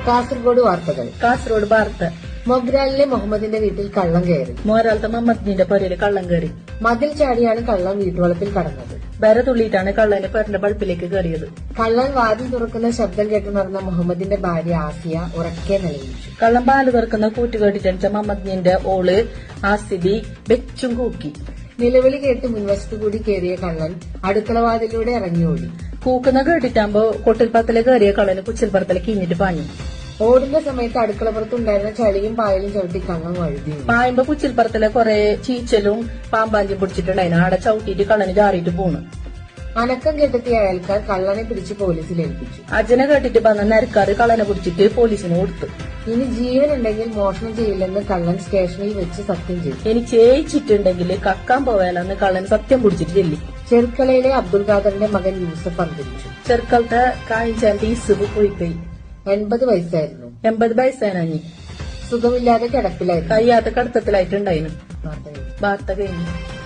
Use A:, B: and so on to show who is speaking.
A: കാസർഗോഡ് വാർത്തകൾ.
B: കാസർഗോഡ് വാർത്ത.
A: മൊഗ്രാലിലെ മുഹമ്മദിന്റെ വീട്ടിൽ കള്ളം കയറി.
B: മോരാലത്തെ മുഹമ്മദിന്റെ പൊരയില് കള്ളം കയറി.
A: മതിൽ ചാടിയാണ് കള്ളൻ വീട്ടുവളപ്പിൽ കടന്നത്.
B: ബര തുള്ളിയിട്ടാണ് കള്ളന് പെരന്റെ പഴുപ്പിലേക്ക് കയറിയത്.
A: കള്ളൻ വാതിൽ തുറക്കുന്ന ശബ്ദം കേട്ട് നടന്ന മുഹമ്മദിന്റെ ഭാര്യ ആസിയ ഉറക്കെ നിലവിളിച്ചു.
B: കള്ളൻ പാല് തുറക്കുന്ന കൂറ്റുകേട്ടിട്ടണിച്ച മുഹമ്മദിന്റെ ഓള് ആസിബി വെച്ചും കൂക്കി.
A: നിലവിളി കേട്ട് മുൻവശത്തു കൂടി കയറിയ കള്ളൻ അടുക്കളവാതിലൂടെ ഇറങ്ങിയോടി.
B: കൂക്കുന്ന കേട്ടിട്ടാകുമ്പോ കൊട്ടിൽപ്പറത്തിലെ കയറിയ കള്ളന് കുച്ചിൽപ്പുറത്തിലെ കിഞ്ഞിട്ട് പാഞ്ഞു.
A: ഓടുന്ന സമയത്ത് അടുക്കളപ്പുറത്തുണ്ടായിരുന്ന ചളിയും പായലും ചവിട്ടി കള്ളൻ വഴുതി.
B: പായുമ്പോ കുച്ചിൽപ്പുറത്തിലെ കുറെ ചീച്ചലും പാമ്പാഞ്ചും പിടിച്ചിട്ടുണ്ടായിരുന്നു. ആടെ ചവിട്ടിയിട്ട് കള്ളന് ചാറിയിട്ട് പോണു.
A: അനക്കം കെട്ടെത്തിയ അയൽക്കാർ കള്ളനെ പിടിച്ച് പോലീസിൽ ഏൽപ്പിച്ചു.
B: അജനെ കേട്ടിട്ട് വന്ന നരക്കാർ കള്ളനെ പിടിച്ചിട്ട് പോലീസിന് കൊടുത്തു.
A: ഇനി ജീവനുണ്ടെങ്കിൽ മോഷണം ചെയ്യില്ലെന്ന് കള്ളൻ സ്റ്റേഷനിൽ വെച്ച് സത്യം ചെയ്തു.
B: ഇനി ചേച്ചിട്ടുണ്ടെങ്കിൽ കക്കാൻ പോയാലെന്ന് കള്ളൻ സത്യം പിടിച്ചിട്ട് ചെല്ലി.
A: ചെർക്കളയിലെ അബ്ദുൽ ഖാദറിന്റെ മകൻ യൂസഫ് അന്തരിച്ചു.
B: ചെറുക്കളത്തെ കാഞ്ചാന്റെ ഇസുബ് പോയി
A: 80 വയസ്സായിരുന്നു.
B: 80 വയസ്സായി.
A: സുഖമില്ലാതെ കിടപ്പിലായിരുന്നു.
B: കയ്യാത്ത കടത്തത്തിലായിട്ടുണ്ടായിരുന്നു.
A: വാർത്ത കഴിഞ്ഞു.